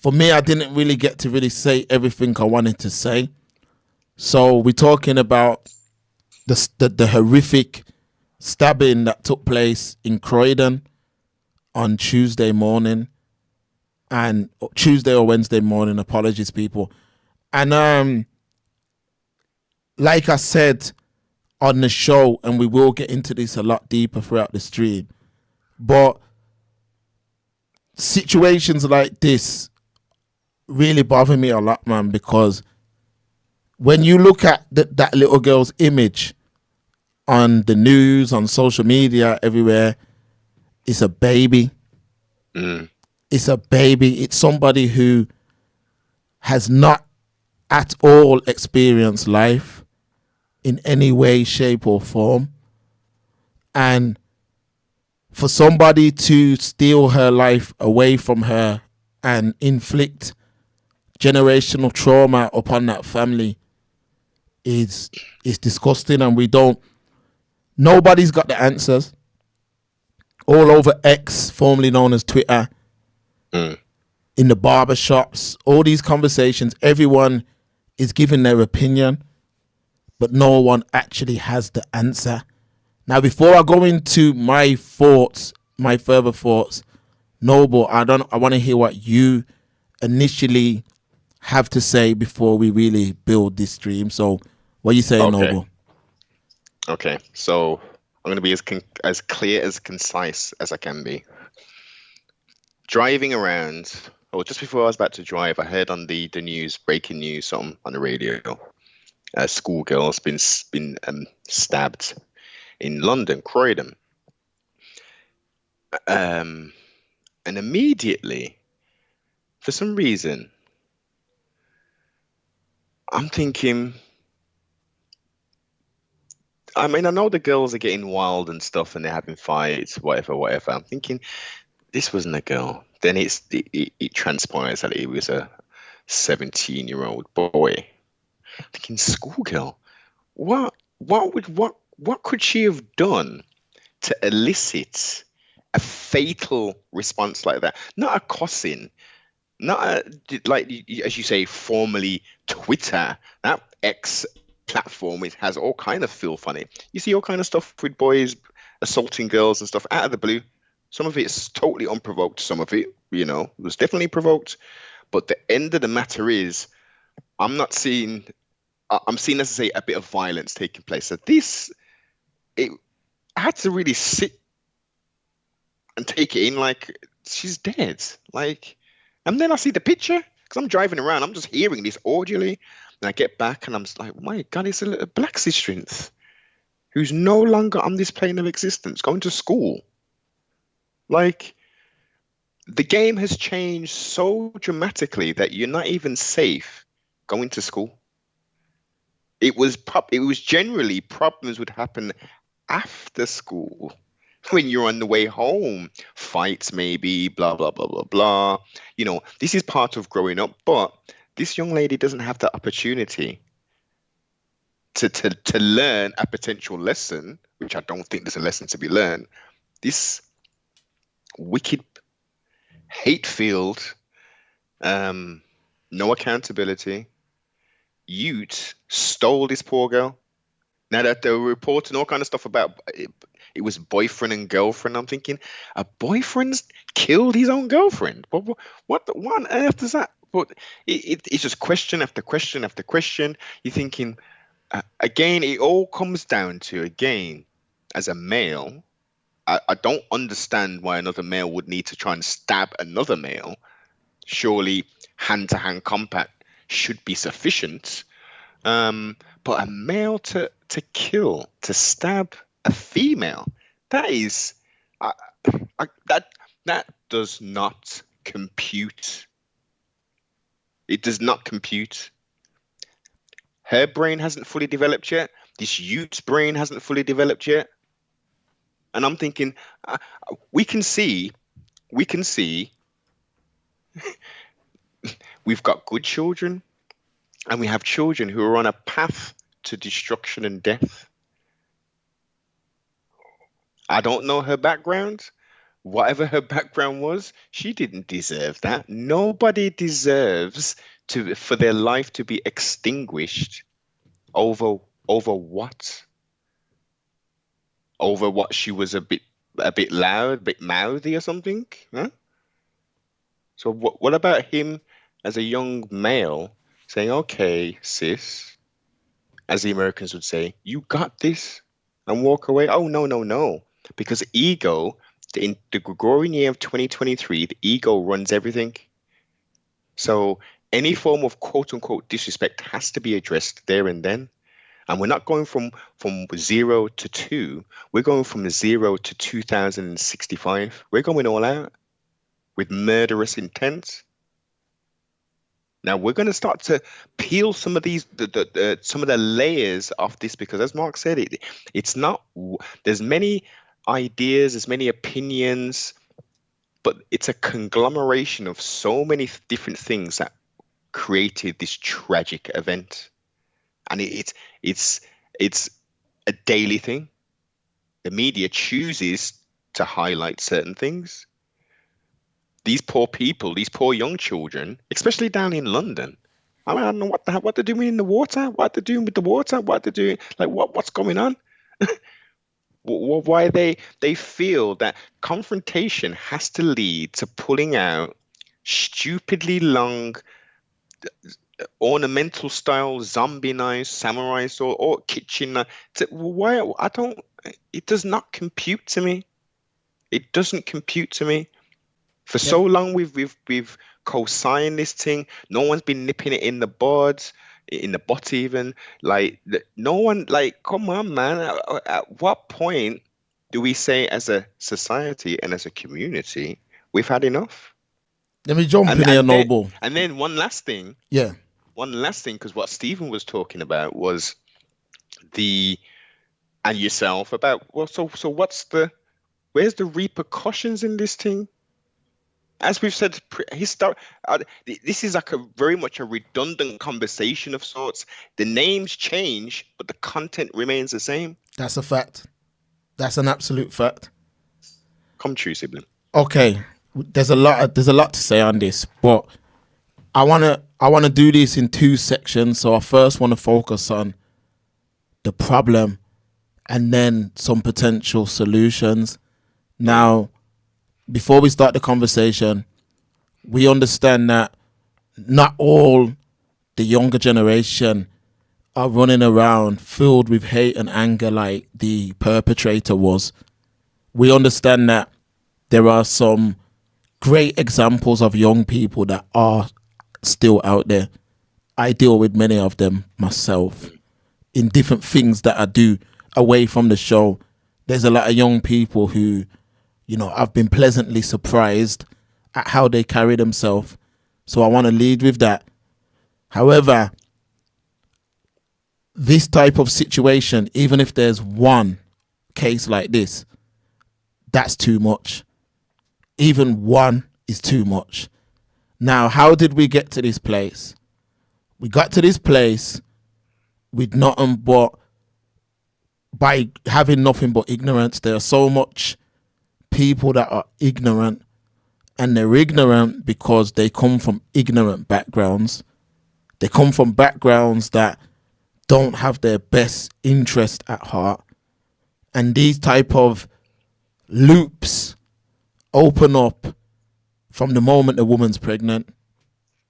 for me, I didn't really get to really say everything I wanted to say. So we're talking about the horrific stabbing that took place in Croydon on Tuesday morning, and Tuesday or Wednesday morning. Apologies, people. And like I said on the show, and we will get into this a lot deeper throughout the stream, but situations like this really bother me a lot, man, because when you look at that little girl's image on the news, on social media, everywhere, it's a baby. It's a baby. It's somebody who has not at all experienced life in any way, shape, or form. And for somebody to steal her life away from her and inflict generational trauma upon that family is disgusting, and nobody's got the answers. All over X, formerly known as Twitter, in the barber shops, all these conversations, everyone is giving their opinion, but no one actually has the answer. Now, before I go into my further thoughts, Noble, I want to hear what you initially have to say before we really build this stream. So, what are you saying, Okay. Noble? Okay. So I'm going to be as clear, as concise as I can be. Driving around, or just before I was about to drive, I heard on the news, breaking news on the radio, a schoolgirl's been stabbed in London, Croydon. And immediately, for some reason, I'm thinking, I mean, I know the girls are getting wild and stuff and they're having fights, whatever. I'm thinking, this wasn't a girl. Then it transpires that it was a 17-year-old boy. I'm thinking, schoolgirl, what could she have done to elicit a fatal response like that? Not a cussing, not like, as you say, formerly Twitter, that X platform. It has all kind of filth on it. You see all kind of stuff with boys assaulting girls and stuff out of the blue. Some of it's totally unprovoked. Some of it, was definitely provoked. But the end of the matter is, I'm seeing, as I say, a bit of violence taking place. So I had to really sit and take it in, like, she's dead. Like, and then I see the picture, because I'm driving around, I'm just hearing this audibly, and I get back and I'm just like, my God, it's a little black strength who's no longer on this plane of existence, going to school. Like, the game has changed so dramatically that you're not even safe going to school. It was generally problems would happen after school. When you're on the way home, fights maybe, blah, blah, blah, blah, blah. This is part of growing up, but this young lady doesn't have the opportunity to learn a potential lesson, which I don't think there's a lesson to be learned. This wicked, hate-filled, no accountability youth stole this poor girl. Now that they're reporting all kind of stuff about it was boyfriend and girlfriend, I'm thinking, a boyfriend's killed his own girlfriend. What on earth is that? But it's just question after question after question. You're thinking, again, it all comes down to, again, as a male, I don't understand why another male would need to try and stab another male. Surely hand-to-hand combat should be sufficient. But a male to kill, to stab a female, that is that does not compute. It does not compute. Her brain hasn't fully developed yet. This youth's brain hasn't fully developed yet. And I'm thinking, we can see we've got good children, and we have children who are on a path to destruction and death. I don't know her background, whatever her background was, she didn't deserve that. Nobody deserves for their life to be extinguished over over what? Over what she was a bit loud, a bit mouthy or something? Huh? So what about him as a young male saying, "Okay, sis," as the Americans would say, "you got this," and walk away? Oh no, no, no. Because ego, in the Gregorian year of 2023, the ego runs everything. So any form of quote unquote disrespect has to be addressed there and then. And we're not going from 0 to 2. We're going from 0 to 2065. We're going all out with murderous intent. Now we're going to start to peel some of these, some of the layers of this, because as Mark said, it's not. There's many ideas, there's many opinions, but it's a conglomeration of so many different things that created this tragic event, and it's a daily thing. The media chooses to highlight certain things. These poor people, these poor young children, especially down in London. I mean, I don't know what they're doing in the water, what they're doing with the water, what they're doing, like what's going on. Why they feel that confrontation has to lead to pulling out stupidly long ornamental style zombie knives, samurai sword, or kitchen knife. Why I don't? It does not compute to me. It doesn't compute to me. For Yep. so long we've co-signed this thing. No one's been nipping it in the bud, in the butt even. Like no one. Like, come on, man. At what point do we say, as a society and as a community, we've had enough? Let me jump And in here, and then Noble. and then one last thing. Yeah. One last thing, because what Stephen was talking about was the and yourself about, well, so where's the repercussions in this thing? As we've said, this is like a very much a redundant conversation of sorts. The names change, but the content remains the same. That's a fact. That's an absolute fact. Come true, sibling. Okay. There's a lot to say on this, but I wanna do this in two sections. So I first want to focus on the problem and then some potential solutions. Now, before we start the conversation, we understand that not all the younger generation are running around filled with hate and anger like the perpetrator was. We understand that there are some great examples of young people that are still out there. I deal with many of them myself in different things that I do away from the show. There's a lot of young people who, I've been pleasantly surprised at how they carry themselves. So I want to lead with that. However, this type of situation, even if there's one case like this, that's too much. Even one is too much. Now, how did we get to this place? We got to this place with nothing but, by having nothing but ignorance. There are so much people that are ignorant, and they're ignorant because they come from ignorant backgrounds. They come from backgrounds that don't have their best interest at heart. And these type of loops open up from the moment the woman's pregnant.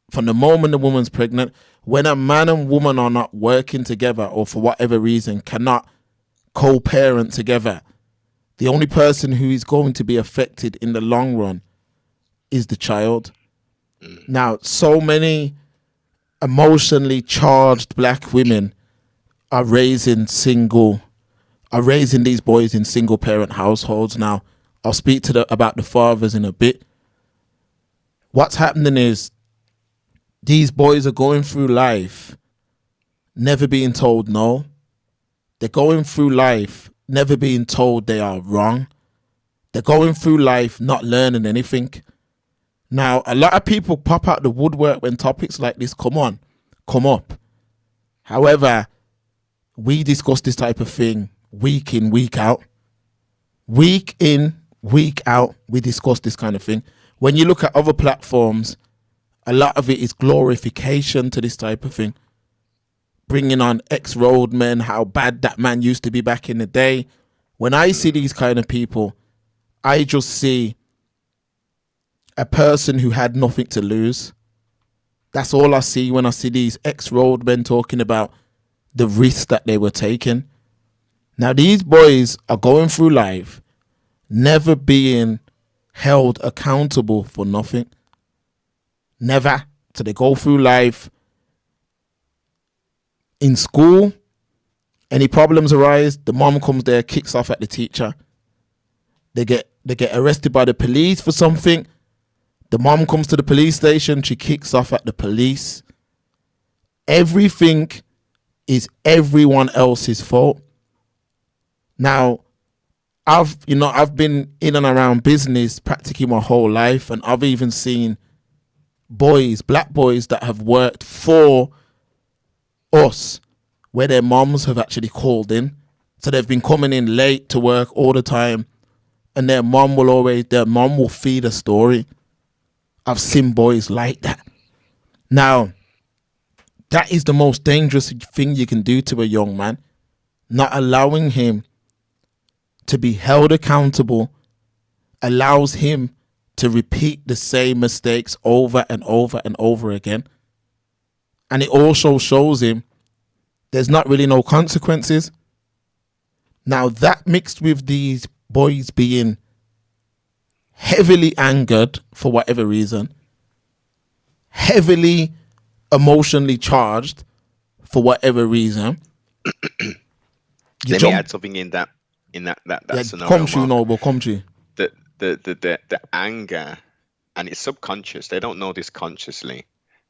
From the moment the woman's pregnant, when a man and woman are not working together, or for whatever reason cannot co-parent together, the only person who is going to be affected in the long run is the child. Now, so many emotionally charged black women are raising these boys in single parent households. Now, I'll speak about the fathers in a bit. What's happening is these boys are going through life never being told no. They're going through life never being told they are wrong. They're going through life not learning anything. Now, a lot of people pop out the woodwork when topics like this come up. However, we discuss this type of thing week in, week out. Week in, week out, we discuss this kind of thing. When you look at other platforms, a lot of it is glorification to this type of thing. Bringing on ex-roadmen, how bad that man used to be back in the day. When I see these kind of people, I just see a person who had nothing to lose. That's all I see when I see these ex-roadmen talking about the risks that they were taking. Now, these boys are going through life never being held accountable for nothing. Never. So they go through life in school. Any problems arise, the mom comes there, kicks off at the teacher. They get arrested by the police for something. The mom comes to the police station, she kicks off at the police. Everything is everyone else's fault. Now, I've been in and around business practically my whole life, and I've even seen boys, black boys that have worked for us, where their moms have actually called in. So they've been coming in late to work all the time, and their mom will feed a story. I've seen boys like that. Now, that is the most dangerous thing you can do to a young man. Not allowing him to be held accountable allows him to repeat the same mistakes over and over and over again. And it also shows him there's not really no consequences. Now, that mixed with these boys being heavily angered for whatever reason, heavily emotionally charged for whatever reason. Let me add something in that scenario. Come true, Noble, come true. The anger, and it's subconscious. They don't know this consciously.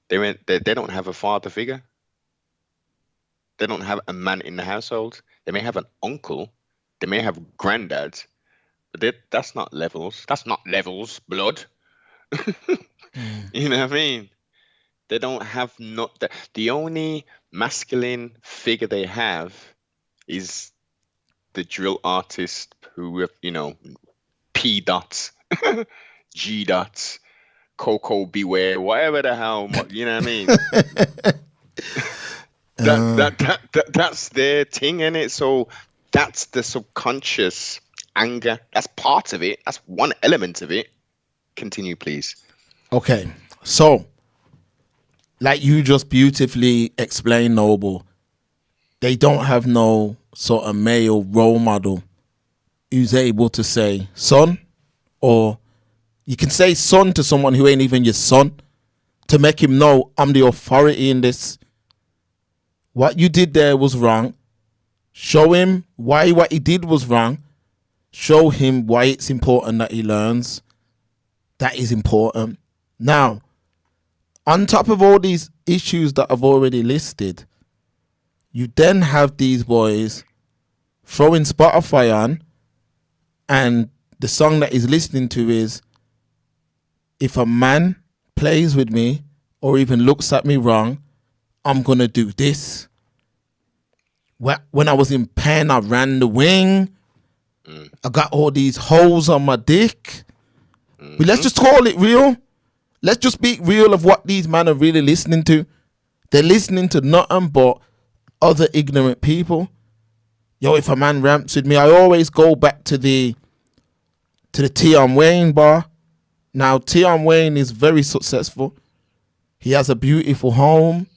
They don't have a father figure. They don't have a man in the household. They may have an uncle. They may have granddads. But that's not levels. That's not levels, blood. You know what I mean? They don't have the only masculine figure they have is the drill artist who have, P dots, G dots, Coco Beware, whatever the hell, you know what I mean? That's their thing, innit? So that's the subconscious anger. That's part of it. That's one element of it. Continue, please. Okay, so like you just beautifully explained, Noble, they don't have no sort of male role model who's able to say son, or you can say son to someone who ain't even your son, to make him know I'm the authority in this. What you did there was wrong. Show him why what he did was wrong. Show him why it's important that he learns. That is important. Now, on top of all these issues that I've already listed, you then have these boys throwing Spotify on, and the song that he's listening to is, if a man plays with me or even looks at me wrong, I'm going to do this. When I was in pen, I ran the wing. I got all these holes on my dick. But let's just call it real. Let's just be real of what these men are really listening to. They're listening to nothing but other ignorant people. Yo, if a man ramps with me, I always go back to the Tion Wayne bar. Now, Tion Wayne is very successful. He has a beautiful home.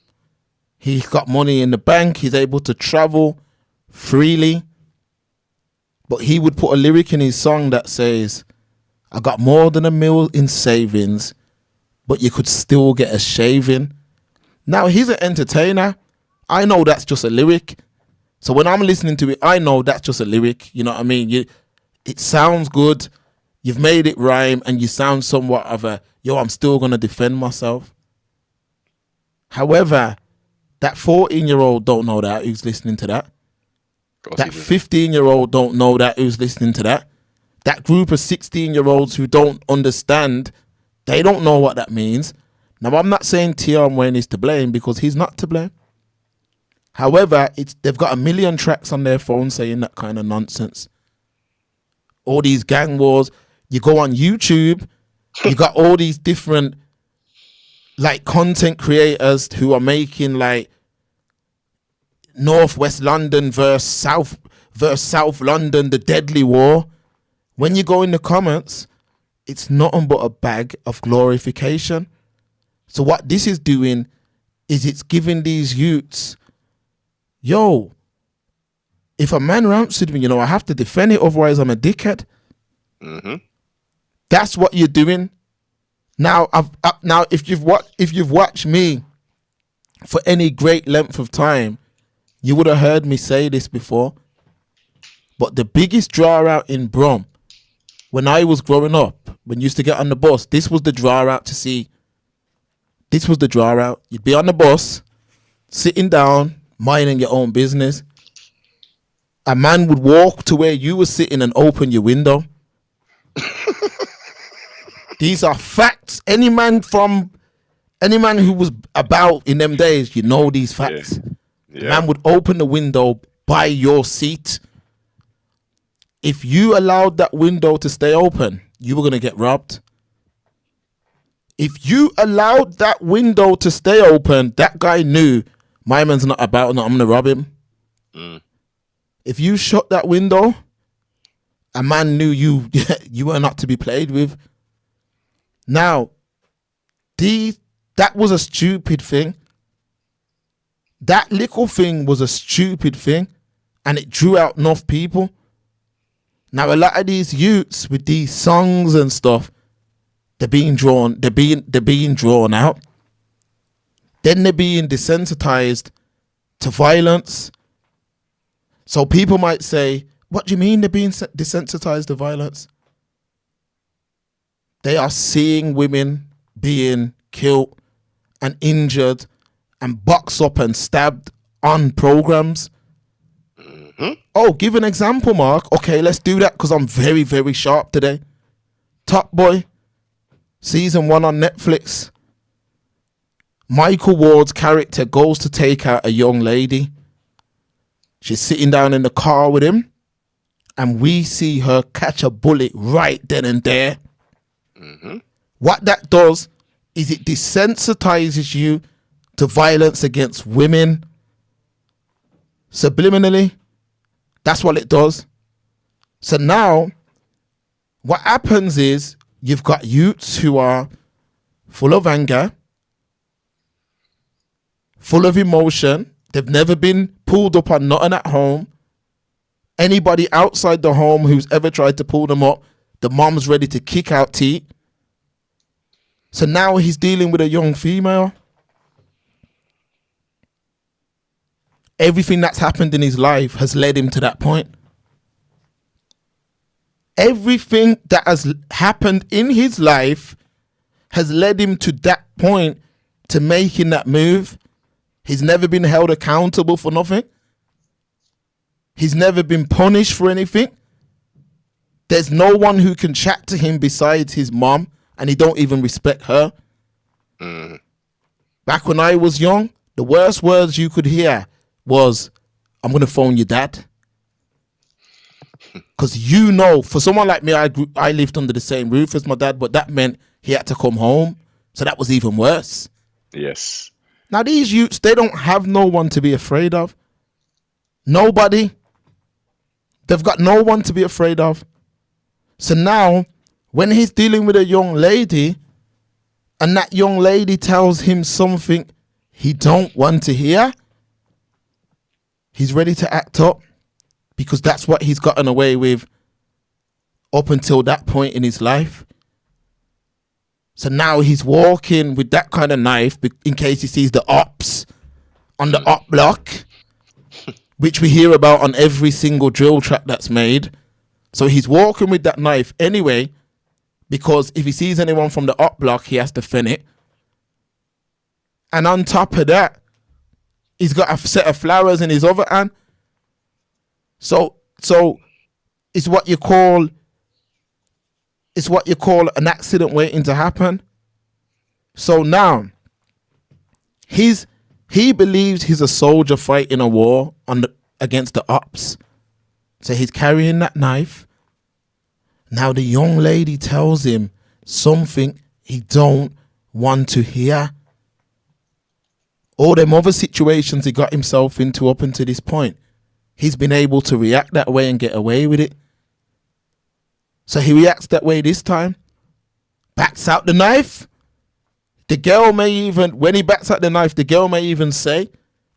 He's got money in the bank. He's able to travel freely. But he would put a lyric in his song that says, I got more than $1 million in savings, but you could still get a shaving. Now, he's an entertainer. I know that's just a lyric. So when I'm listening to it, I know that's just a lyric. You know what I mean? It sounds good. You've made it rhyme, and you sound somewhat of I'm still going to defend myself. However, that 14-year-old don't know that who's listening to that. That 15-year-old don't know that who's listening to that. That group of 16-year-olds who don't understand, they don't know what that means. Now, I'm not saying Tion Wayne is to blame, because he's not to blame. However, they've got 1 million tracks on their phone saying that kind of nonsense. All these gang wars. You go on YouTube, you got all these different like content creators who are making like Northwest London versus South London, the deadly war. When you go in the comments, it's nothing but a bag of glorification. So what this is doing is it's giving these youths, yo, if a man ramps with me, you know, I have to defend it, otherwise I'm a dickhead. Mm-hmm. That's what you're doing. Now, if you've watched me for any great length of time, you would have heard me say this before. But the biggest draw out in Brum, when I was growing up, when you used to get on the bus, this was the draw out to see. This was the draw out. You'd be on the bus, sitting down, minding your own business. A man would walk to where you were sitting and open your window. These are facts. Any man who was about in them days, you know these facts. Yeah. The man would open the window by your seat. If you allowed that window to stay open, you were going to get robbed. If you allowed that window to stay open, that guy knew my man's not about and I'm going to rob him. Mm. If you shut that window, a man knew you were not to be played with. Now, that was a stupid thing. That little thing was a stupid thing, and it drew out enough people. Now, a lot of these youths with these songs and stuff, they're being drawn out. Then they're being desensitized to violence. So people might say, what do you mean they're being desensitized to violence? They are seeing women being killed and injured and boxed up and stabbed on programs. Mm-hmm. Oh, give an example, Mark. Okay, let's do that because I'm very, very sharp today. Top Boy, season 1 on Netflix. Michael Ward's character goes to take out a young lady. She's sitting down in the car with him, and we see her catch a bullet right then and there. Mm-hmm. What that does is it desensitizes you to violence against women. Subliminally, that's what it does. So now, what happens is you've got youths who are full of anger, full of emotion. They've never been pulled up on nothing at home. Anybody outside the home who's ever tried to pull them up, the mom's ready to kick out teeth. So now he's dealing with a young female. Everything that's happened in his life has led him to that point. Everything that has happened in his life has led him to that point, to making that move. He's never been held accountable for nothing. He's never been punished for anything. There's no one who can chat to him besides his mom, and he don't even respect her. Mm. Back when I was young, the worst words you could hear was, I'm going to phone your dad. Because you know, for someone like me, I lived under the same roof as my dad, but that meant he had to come home. So that was even worse. Yes. Now these youths, they don't have no one to be afraid of. Nobody. They've got no one to be afraid of. So now, when he's dealing with a young lady, and that young lady tells him something he don't want to hear, he's ready to act up, because that's what he's gotten away with up until that point in his life. So now he's walking with that kind of knife in case he sees the ops on the op block, which we hear about on every single drill track that's made. So he's walking with that knife anyway, because if he sees anyone from the op block, he has to fin it. And on top of that, he's got a set of flowers in his other hand. So it's what you call an accident waiting to happen. So now he believes he's a soldier fighting a war against the ops. So he's carrying that knife. Now the young lady tells him something he don't want to hear. All them other situations he got himself into up until this point, he's been able to react that way and get away with it. So he reacts that way this time. Backs out the knife. The girl may even, when he backs out the knife, the girl may even say,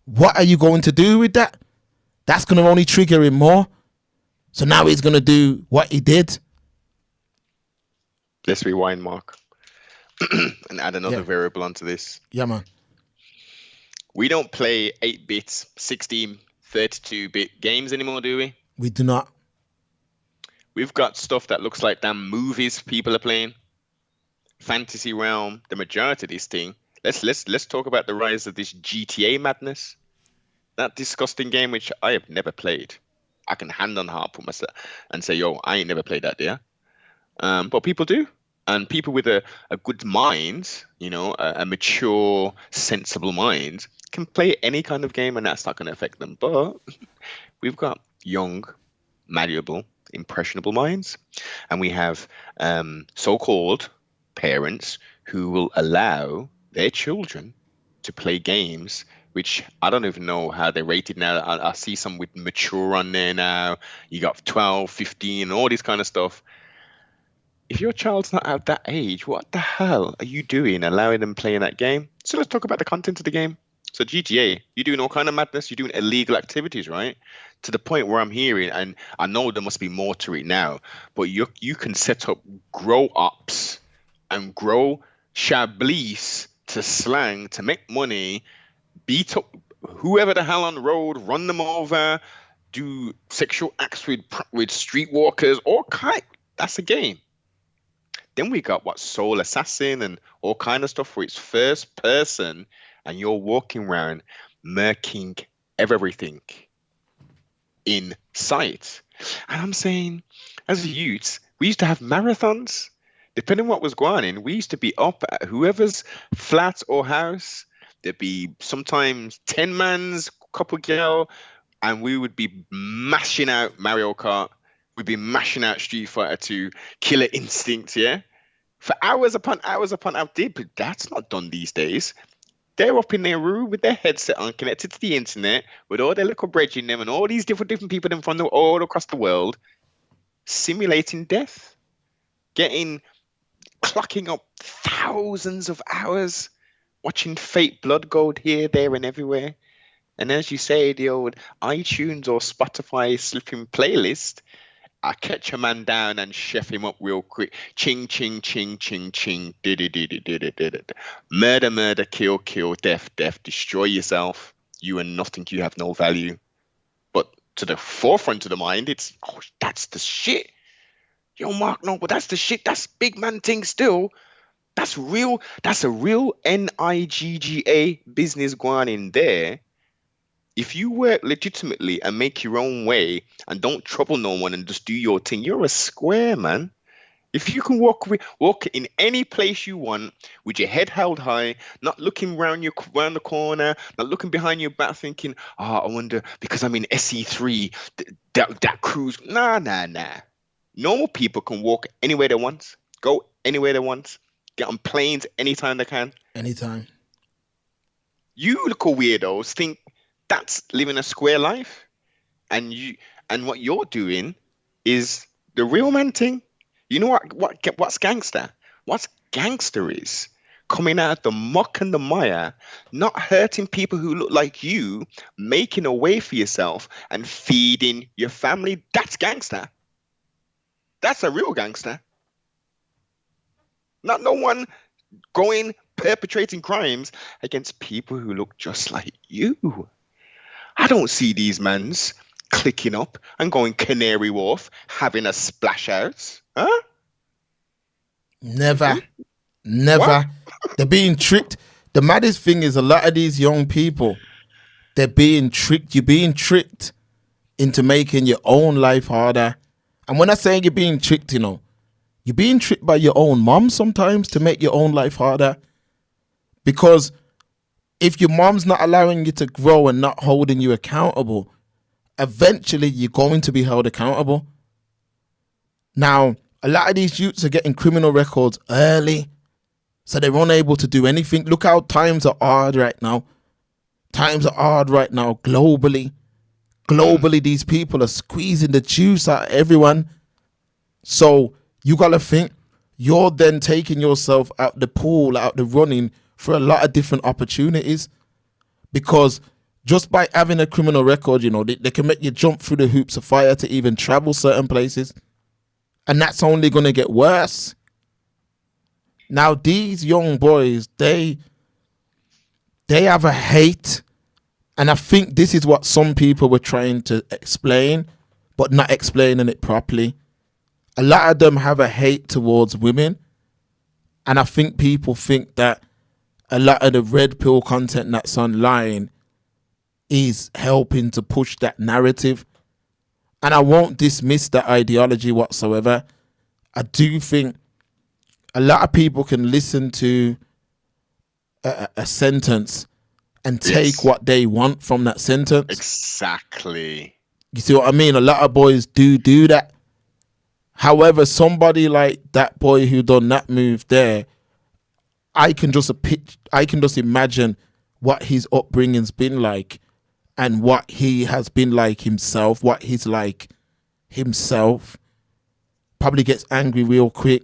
what are you going to do with that? That's going to only trigger him more. So now he's going to do what he did. Let's rewind, Mark, and add another Yeah. variable onto this. Yeah, man. We don't play 8-bit, 16, 32-bit games anymore, do we? We do not. We've got stuff that looks like damn movies people are playing. Fantasy realm, the majority of this thing. Let's talk about the rise of this GTA madness. That disgusting game which I have never played. I can hand on heart put myself and say, yo, I ain't never played that, yeah. But people do. And people with a good mind, you know, a mature, sensible mind, can play any kind of game and that's not going to affect them. But we've got young, malleable, impressionable minds. And we have so-called parents who will allow their children to play games which I don't even know how they're rated now. I see some with mature on there now. You got 12, 15, all this kind of stuff. If your child's not at that age, what the hell are you doing allowing them playing that game? So let's talk about the content of the game. So GTA, you're doing all kind of madness. You're doing illegal activities, right? To the point where I'm hearing, and I know there must be more to it now, but you can set up grow-ups and grow Chablis to slang to make money, beat up whoever the hell on the road, run them over, do sexual acts with streetwalkers, all kind. That's a game. Then we got what Soul Assassin and all kind of stuff where it's first person and you're walking around murking everything in sight. And I'm saying, as youths, we used to have marathons. Depending on what was going on, we used to be up at whoever's flat or house. There'd be sometimes 10 man's, couple girl, and we would be mashing out Mario Kart. We'd be mashing out Street Fighter 2, Killer Instinct, yeah? For hours upon hours upon hours. But that's not done these days. They're up in their room with their headset on, connected to the internet, with all their little bread in them and all these different people in front of all across the world, simulating death, clocking up thousands of hours, watching fake blood gold here, there, and everywhere. And as you say, the old iTunes or Spotify slipping playlist, I catch a man down and chef him up real quick. Ching, ching, ching, ching, ching. Murder, murder, kill, kill, death, death. Destroy yourself. You are nothing. You have no value. But to the forefront of the mind, it's, oh, that's the shit. Yo, Mark, no, but that's the shit. That's big man thing still. That's real. That's a real NIGGA business going on in there. If you work legitimately and make your own way and don't trouble no one and just do your thing, you're a square, man. If you can walk in any place you want with your head held high, not looking around the corner, not looking behind your back thinking, I wonder, because I'm in SE3, that cruise. Nah. Normal people can walk anywhere they want, go anywhere they want, get on planes anytime they can. Anytime. You little weirdos think that's living a square life, and what you're doing is the real man thing. You know what's gangster? What's gangster is coming out of the muck and the mire, not hurting people who look like you, making a way for yourself and feeding your family. That's gangster. That's a real gangster. Not no one going perpetrating crimes against people who look just like you. I don't see these mans clicking up and going Canary Wharf, having a splash out. Huh? Never. What? They're being tricked. The maddest thing is a lot of these young people, they're being tricked. You're being tricked into making your own life harder. And when I say you're being tricked, you know, you're being tricked by your own mom sometimes to make your own life harder. Because if your mom's not allowing you to grow and not holding you accountable, eventually you're going to be held accountable. Now, A lot of these youths are getting criminal records early, so they're unable to do anything. Look how times are hard right now. Times are hard right now globally. Globally, these people are squeezing the juice out of everyone. So you got to think you're then taking yourself out the pool, out the running for a lot of different opportunities, because just by having a criminal record, they can make you jump through the hoops of fire to even travel certain places. And that's only going to get worse. Now, these young boys, they have a hate. And I think this is what some people were trying to explain, but not explaining it properly. A lot of them have a hate towards women. And I think people think that a lot of the red pill content that's online is helping to push that narrative. And I won't dismiss that ideology whatsoever. I do think a lot of people can listen to a sentence and take what they want from that sentence. Exactly. You see what I mean? A lot of boys do that. However, somebody like that boy who done that move there, I can just imagine what his upbringing's been like and what he has been like himself, what he's like himself. Probably gets angry real quick.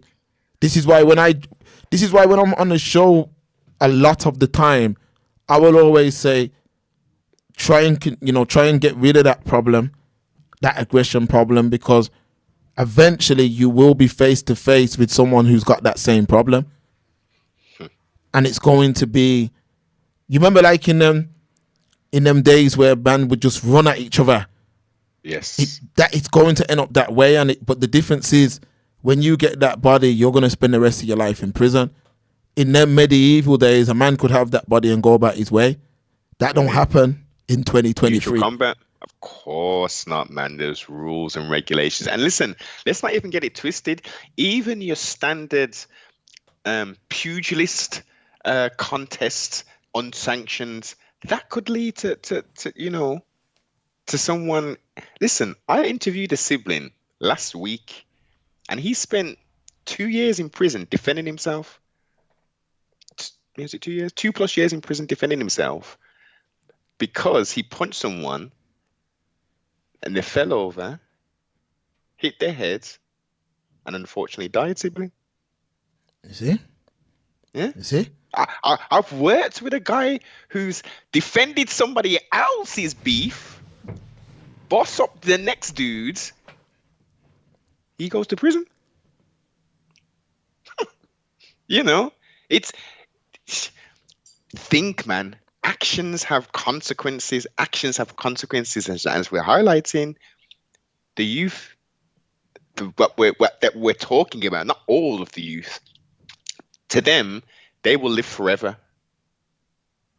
This is why when I'm on the show a lot of the time, I will always say, try and get rid of that problem, that aggression problem, because eventually you will be face to face with someone who's got that same problem. And it's going to be, you remember like in them days where man would just run at each other. Yes. It's going to end up that way. But the difference is, when you get that body, you're going to spend the rest of your life in prison. In them medieval days, a man could have that body and go about his way. That don't happen in 2023. Mutual combat? Of course not, man. There's rules and regulations. And listen, let's not even get it twisted. Even your standard pugilist contest, unsanctioned, that could lead to someone. Listen, I interviewed a sibling last week, and he spent 2 years in prison defending himself. Was it 2 years? 2+ years in prison defending himself because he punched someone and they fell over, hit their heads, and unfortunately died, sibling. You see? Yeah. You see? I've worked with a guy who's defended somebody else's beef, boss up the next dude, he goes to prison. It's think, man. Actions have consequences. Actions have consequences, as we're highlighting. The youth, that we're talking about, not all of the youth. To them, they will live forever.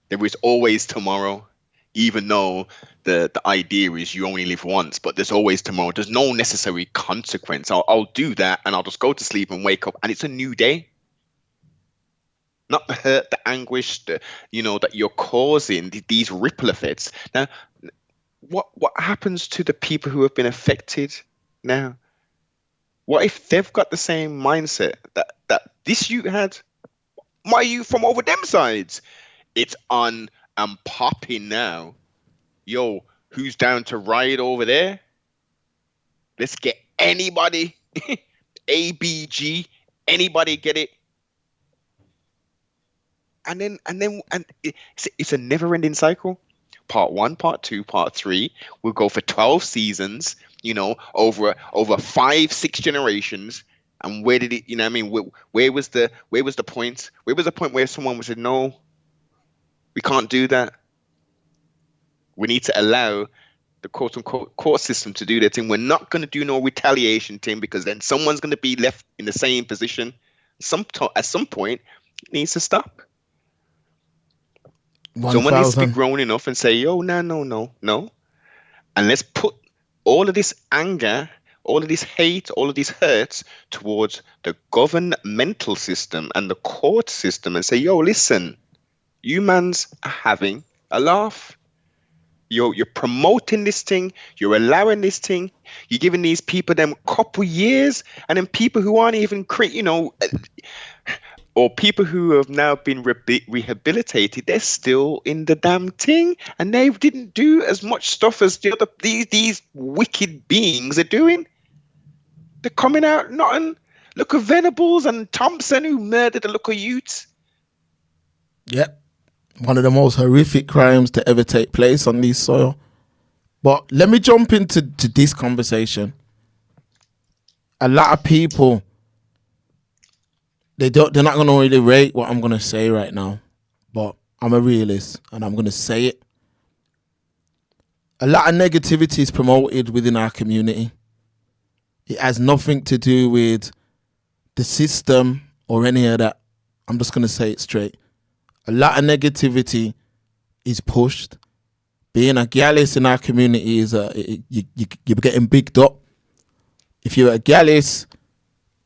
There is always tomorrow, even though the idea is you only live once, but there's always tomorrow. There's no necessary consequence. I'll do that and I'll just go to sleep and wake up and it's a new day. Not the hurt, the anguish, that you're causing, these ripple effects. Now, what happens to the people who have been affected now? What if they've got the same mindset that this youth had? My youth from over them sides. It's on and popping now. Yo, who's down to ride over there? Let's get anybody. ABG, anybody get it? And it's a never-ending cycle. Part 1, Part 2, Part 3. We'll go for 12 seasons. Over 5-6 generations. And where did it? Where was the point? Where was the point where someone said, no, we can't do that. We need to allow the quote-unquote court system to do their thing. We're not going to do no retaliation thing, because then someone's going to be left in the same position. At some point, it needs to stop. 1,000. Someone needs to be grown enough and say, yo, no. And let's put all of this anger, all of this hate, all of these hurts towards the governmental system and the court system and say, yo, listen, you mans are having a laugh. You're promoting this thing, you're allowing this thing, you're giving these people them couple years, and then people who aren't even or people who have now been rehabilitated, they're still in the damn thing, and they didn't do as much stuff as these wicked beings are doing. They're coming out nothing. Look at Venables and Thompson, who murdered a local youth. Yep. One of the most horrific crimes to ever take place on this soil. But let me jump into this conversation. A lot of people, they're not gonna really rate what I'm gonna say right now. But I'm a realist and I'm gonna say it. A lot of negativity is promoted within our community. It has nothing to do with the system or any of that. I'm just gonna say it straight. A lot of negativity is pushed. Being a Gallus in our community is you're getting bigged up. If you're a Gallus,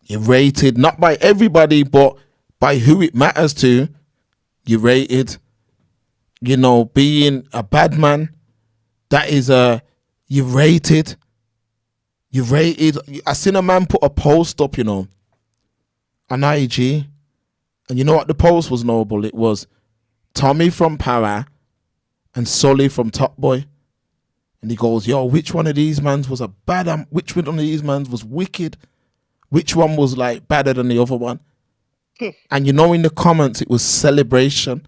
you're rated not by everybody, but by who it matters to. You're rated. You know, being a bad man, that is you're rated. You're rated. I seen a man put a post up, on IG. And you know what the post was, Noble? It was Tommy from Power and Sully from Top Boy. And he goes, yo, which one of these mans was a bad which one of these mans was wicked? Which one was like better than the other one? And in the comments, it was celebration.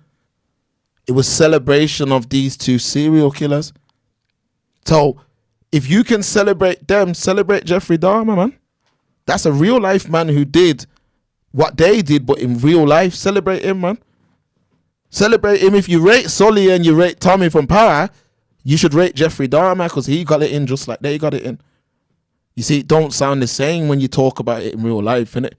It was celebration of these two serial killers. So if you can celebrate them, celebrate Jeffrey Dahmer, man. That's a real life man who did what they did, but in real life, celebrate him, man. Celebrate him. If you rate Sully and you rate Tommy from Power, you should rate Jeffrey Dahmer because he got it in just like they got it in. You see, it don't sound the same when you talk about it in real life, innit?